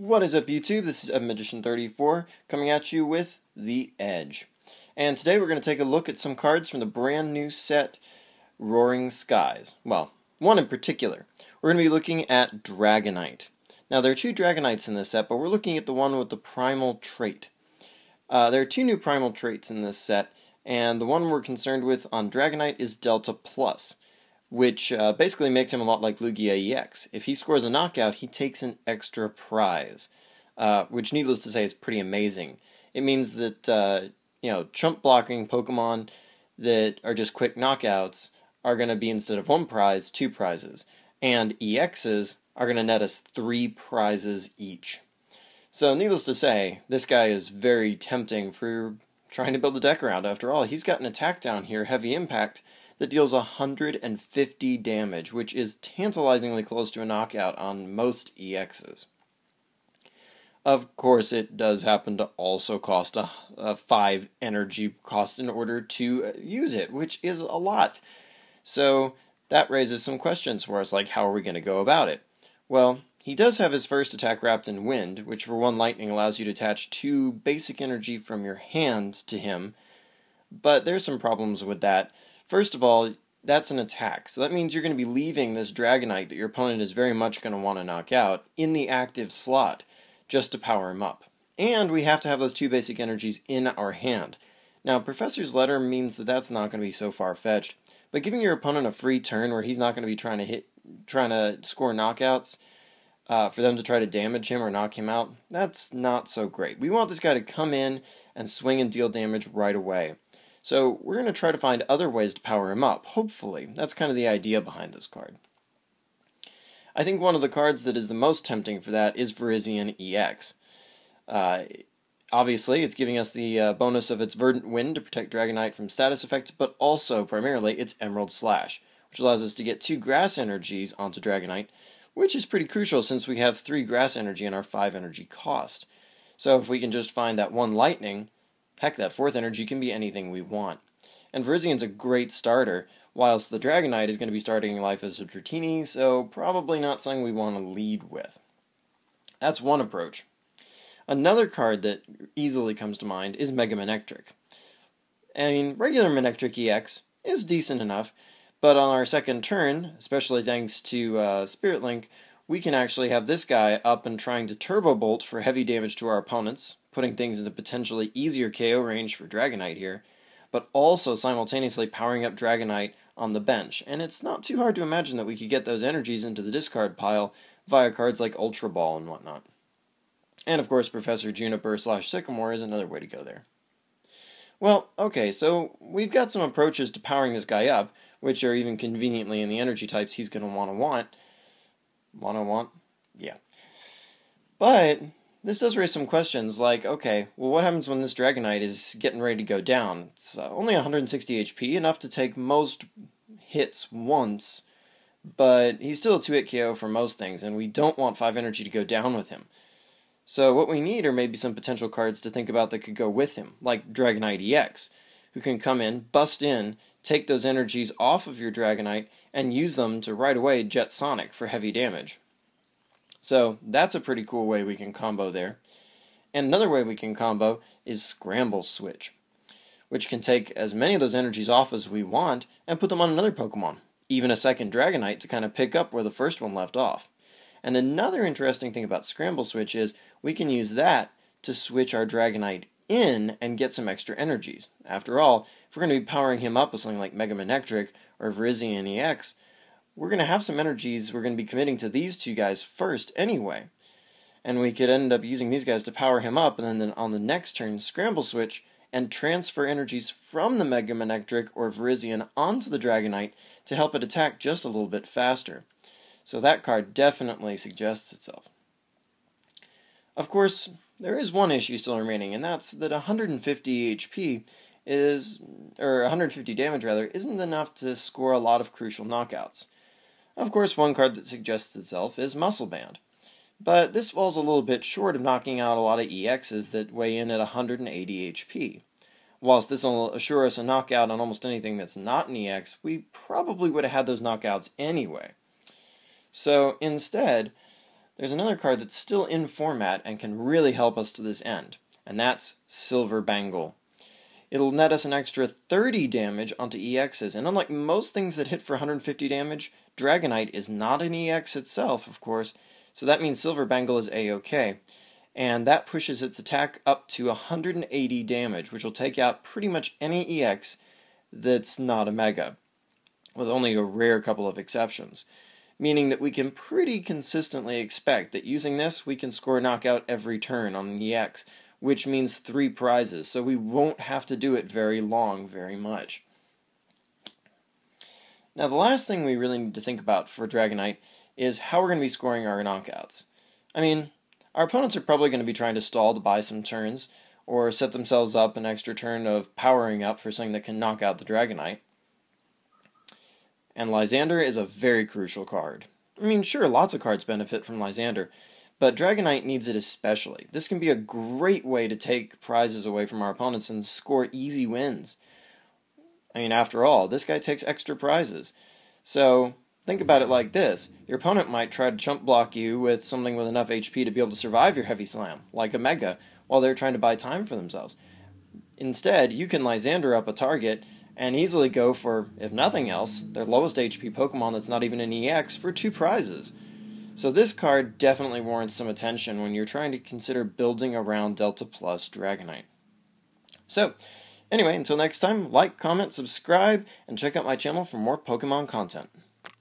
What is up, YouTube? This is Magician34 coming at you with The Edge. And today we're going to take a look at some cards from the brand new set Roaring Skies. Well, one in particular. We're going to be looking at Dragonite. Now, there are two Dragonites in this set, but we're looking at the one with the primal trait. There are two new primal traits in this set, and the one we're concerned with on Dragonite is Delta Plus, which basically makes him a lot like Lugia EX. If he scores a knockout, he takes an extra prize, which, needless to say, is pretty amazing. It means that chump blocking Pokemon that are just quick knockouts are going to be, instead of one prize, two prizes, and EXs are going to net us 3 prizes each. So, needless to say, this guy is very tempting for trying to build a deck around. After all, he's got an attack down here, Heavy Impact, that deals 150 damage, which is tantalizingly close to a knockout on most EXs. Of course, it does happen to also cost a 5 energy cost in order to use it, which is a lot. So that raises some questions for us, like how are we going to go about it? Well, he does have his first attack wrapped in Wind, which for one lightning allows you to attach 2 basic energy from your hand to him, but there's some problems with that. First of all, that's an attack, so that means you're going to be leaving this Dragonite that your opponent is very much going to want to knock out in the active slot just to power him up. And we have to have those 2 basic energies in our hand. Now, Professor's Letter means that that's not going to be so far-fetched, but giving your opponent a free turn where he's not going to be trying to score knockouts for them to try to damage him or knock him out, that's not so great. We want this guy to come in and swing and deal damage right away. So we're going to try to find other ways to power him up, hopefully. That's kind of the idea behind this card. I think one of the cards that is the most tempting for that is Virizion EX. Obviously, it's giving us the bonus of its Verdant Wind to protect Dragonite from status effects, but also, primarily, its Emerald Slash, which allows us to get 2 grass energies onto Dragonite, which is pretty crucial since we have 3 grass energy in our 5 energy cost. So if we can just find that 1 lightning, heck, that 4th energy can be anything we want. And Virizion's a great starter, whilst the Dragonite is going to be starting life as a Dratini, so probably not something we want to lead with. That's one approach. Another card that easily comes to mind is Mega Manectric. I mean, regular Manectric EX is decent enough, but on our second turn, especially thanks to Spirit Link, we can actually have this guy up and trying to Turbo Bolt for heavy damage to our opponents, putting things into potentially easier KO range for Dragonite here, but also simultaneously powering up Dragonite on the bench. And it's not too hard to imagine that we could get those energies into the discard pile via cards like Ultra Ball and whatnot. And of course, Professor Juniper / Sycamore is another way to go there. Well, okay, so we've got some approaches to powering this guy up, which are even conveniently in the energy types he's going to want. Yeah. But this does raise some questions like, okay, well, what happens when this Dragonite is getting ready to go down? It's only 160 HP, enough to take most hits once, but he's still a 2-hit KO for most things, and we don't want 5 energy to go down with him. So what we need are maybe some potential cards to think about that could go with him, like Dragonite EX, who can come in, bust in, take those energies off of your Dragonite, and use them to right away Jet Sonic for heavy damage. So that's a pretty cool way we can combo there. And another way we can combo is Scramble Switch, which can take as many of those energies off as we want and put them on another Pokemon, even a second Dragonite to kind of pick up where the first one left off. And another interesting thing about Scramble Switch is we can use that to switch our Dragonite in and get some extra energies. After all, if we're going to be powering him up with something like Mega Manectric or Virizion EX, we're going to have some energies we're going to be committing to these 2 guys first anyway. And we could end up using these guys to power him up, and then on the next turn, Scramble Switch and transfer energies from the Mega Manectric or Virizion onto the Dragonite to help it attack just a little bit faster. So that card definitely suggests itself. Of course, there is one issue still remaining, and that's that 150 HP or 150 damage rather, isn't enough to score a lot of crucial knockouts. Of course, one card that suggests itself is Muscle Band, but this falls a little bit short of knocking out a lot of EXs that weigh in at 180 HP. Whilst this will assure us a knockout on almost anything that's not an EX, we probably would have had those knockouts anyway. So instead, there's another card that's still in format and can really help us to this end, and that's Silver Bangle. It'll net us an extra 30 damage onto EXs, and unlike most things that hit for 150 damage, Dragonite is not an EX itself, of course, so that means Silver Bangle is A-OK. And that pushes its attack up to 180 damage, which will take out pretty much any EX that's not a Mega, with only a rare couple of exceptions. Meaning that we can pretty consistently expect that using this, we can score knockout every turn on an EX, which means 3 prizes, so we won't have to do it very long, very much. Now the last thing we really need to think about for Dragonite is how we're going to be scoring our knockouts. I mean, our opponents are probably going to be trying to stall to buy some turns, or set themselves up an extra turn of powering up for something that can knock out the Dragonite. And Lysandre is a very crucial card. I mean, sure, lots of cards benefit from Lysandre, but Dragonite needs it especially. This can be a great way to take prizes away from our opponents and score easy wins. I mean, after all, this guy takes extra prizes. So, think about it like this. Your opponent might try to chump block you with something with enough HP to be able to survive your heavy slam, like a Mega, while they're trying to buy time for themselves. Instead, you can Lysandre up a target and easily go for, if nothing else, their lowest HP Pokemon that's not even an EX for 2 prizes. So this card definitely warrants some attention when you're trying to consider building around Delta Plus Dragonite. So, anyway, until next time, like, comment, subscribe, and check out my channel for more Pokemon content.